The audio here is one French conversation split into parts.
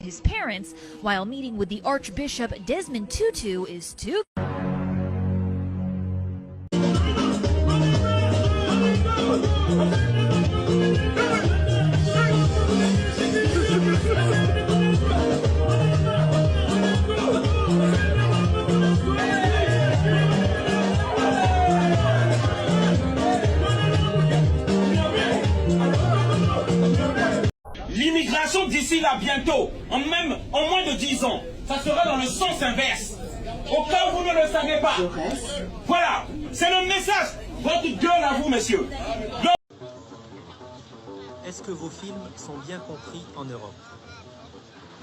His parents, while meeting with the Archbishop Desmond Tutu, is too. L'immigration d'ici là bientôt, en moins de 10 ans, ça sera dans le sens inverse. Au cas où vous ne le savez pas. Voilà, c'est le message. Votre gueule à vous, messieurs. Est-ce que vos films sont bien compris en Europe?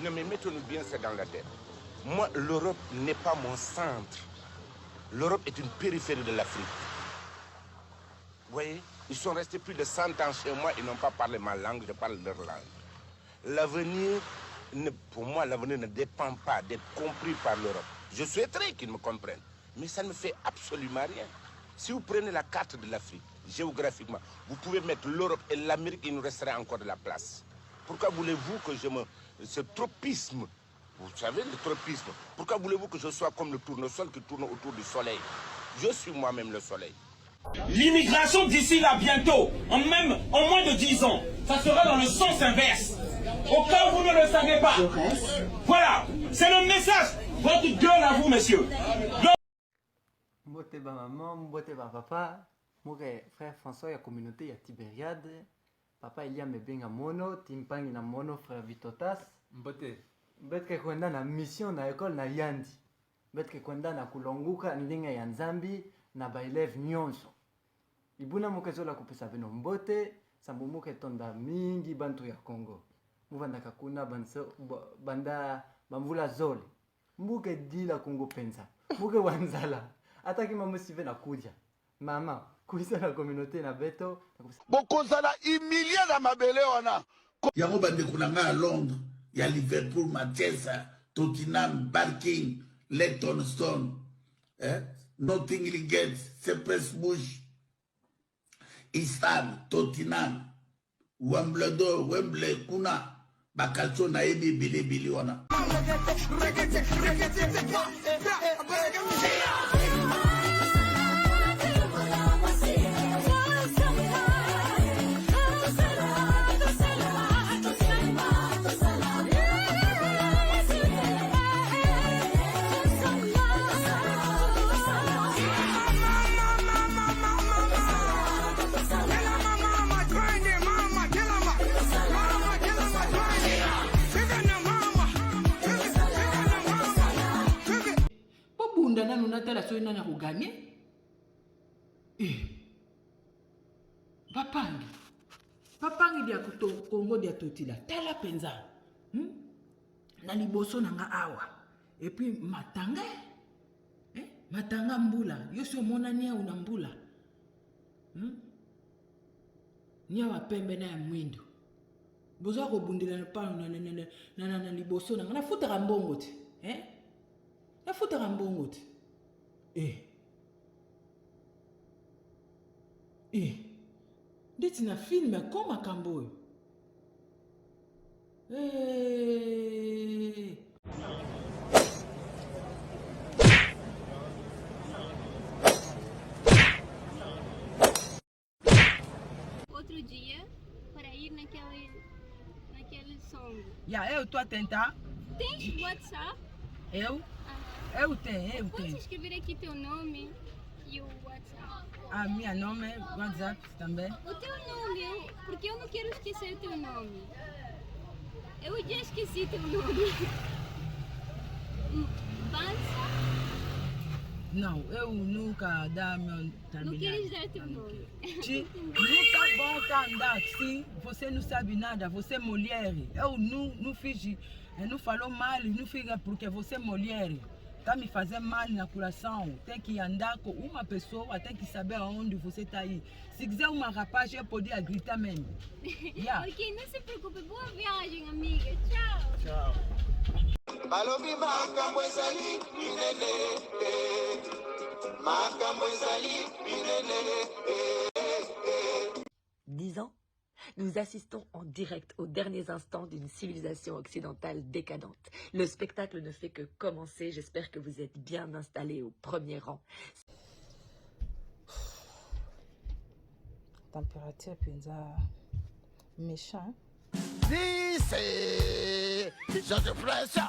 Non mais mettons-nous bien ça dans la tête. Moi, l'Europe n'est pas mon centre. L'Europe est une périphérie de l'Afrique. Vous voyez, ils sont restés plus de 100 ans chez moi, ils n'ont pas parlé ma langue, je parle leur langue. L'avenir, pour moi, l'avenir ne dépend pas d'être compris par l'Europe. Je souhaiterais qu'ils me comprennent, mais ça ne me fait absolument rien. Si vous prenez la carte de l'Afrique, géographiquement, vous pouvez mettre l'Europe et l'Amérique, il nous resterait encore de la place. Pourquoi voulez-vous que ce tropisme, vous savez le tropisme, pourquoi voulez-vous que je sois comme le tournesol qui tourne autour du soleil? Je suis moi-même le soleil. L'immigration d'ici là bientôt, en moins de 10 ans, ça sera dans le sens inverse. Au cas où vous ne le savez pas. Voilà, c'est le message. Votre gueule à vous, messieurs. Mbote ba maman, mbote ba papa, mon frère François ya communauté ya Tibériade, papa Elia mebenga mono, timpangi na mono frère Vitotas, mbote. Betke kwenda na mission na école na Yandi. Betke kwenda na kulonguka ndinga ya Nzambi na baeleve nyonso. Ibuna mukezola kupesa bino mbote, sambumuke tonda mingi bantu ya Congo. Muvanda kakuna banda bamvula zole. Mbuke dila Congo penza. Mbuke wanzala. Ataki mamu sive na kuja. Mama, kuisa na communauté na beto. Bokozala imilia na mabele wana. Yango bande kunanga à Londres, il y a Liverpool, Manchester, Tottenham, Barking, Leytonstone, Nottingham Gate, Cypress Bush, Eastham, Tottenham, Wimbledon, Wembley, Kuna, Bakalso na ebi bili wana. Nanu natala so nana ko gagner papangi dia kuto Congo dia totila tala penza na liboso nanga awa et puis matanga mbula yoso mona nia una mbula nia wa pembe na ya mwindo bozo ko bundela na pa na liboso nanga na futa mbongo te na futa mbongo te ndeti na filme koma kamboyo Outro dia para ir naquele som. Eu tô a tentar. Tens WhatsApp? Eu tenho. Podes escrever aqui teu nome e o WhatsApp. A minha nome é WhatsApp também. O teu nome, porque eu não quero esquecer teu nome. Eu já esqueci teu nome. Bansa? Não, eu nunca dá meu terminal. Não queres dar teu nome? Nunca volta a andar. Se você não sabe nada, você é mulher. Eu não fiz, não falou mal, não fiz porque você é mulher. Tá me fazendo mal na coração. Tem que andar com uma pessoa, tem que saber aonde você está aí. Se quiser uma rapaz, eu podia gritar mesmo. Yeah. Ok, não se preocupe. Boa viagem, amiga. Tchau. Tchau. Nous assistons en direct aux derniers instants d'une civilisation occidentale décadente. Le spectacle ne fait que commencer. J'espère que vous êtes bien installés au premier rang. Température pizza méchant. Si c'est cette pression,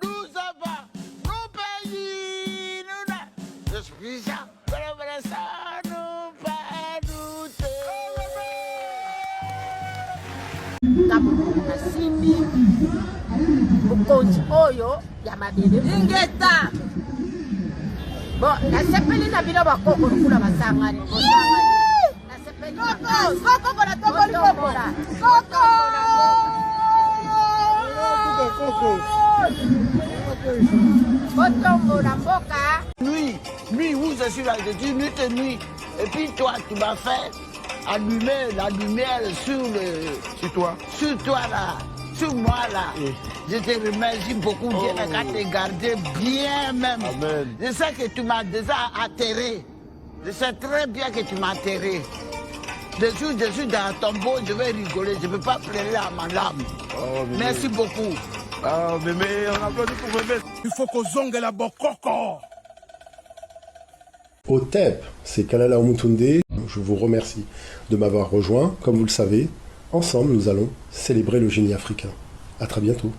nous avons nos pays, nous l'esprit ça, nous pas douter. Nasimbi bukonzi oyo ya mabele ingeta bon nasepeli na bino bakoko lukula basangani nasepeli koko na toboli koko kotombola mboka Nuit, où je suis là, je dis nuit et nuit. Et puis toi, tu m'as fait allumer la lumière sur toi là, sur moi là. Oui. Je te remercie beaucoup, Dieu n'a qu'à te garder bien même. Amen. Je sais que tu m'as déjà atterré. Je sais très bien que tu m'as atterré. Je suis dans ton tombeau, je vais rigoler, je ne peux pas pleurer à ma lame. Oh, merci beaucoup. Ah, mémé, on applaudit pour mémé. Il faut qu'on zongue la bokoko. Otep, c'est Kalala Omutunde. Je vous remercie de m'avoir rejoint. Comme vous le savez, ensemble, nous allons célébrer le génie africain. À très bientôt.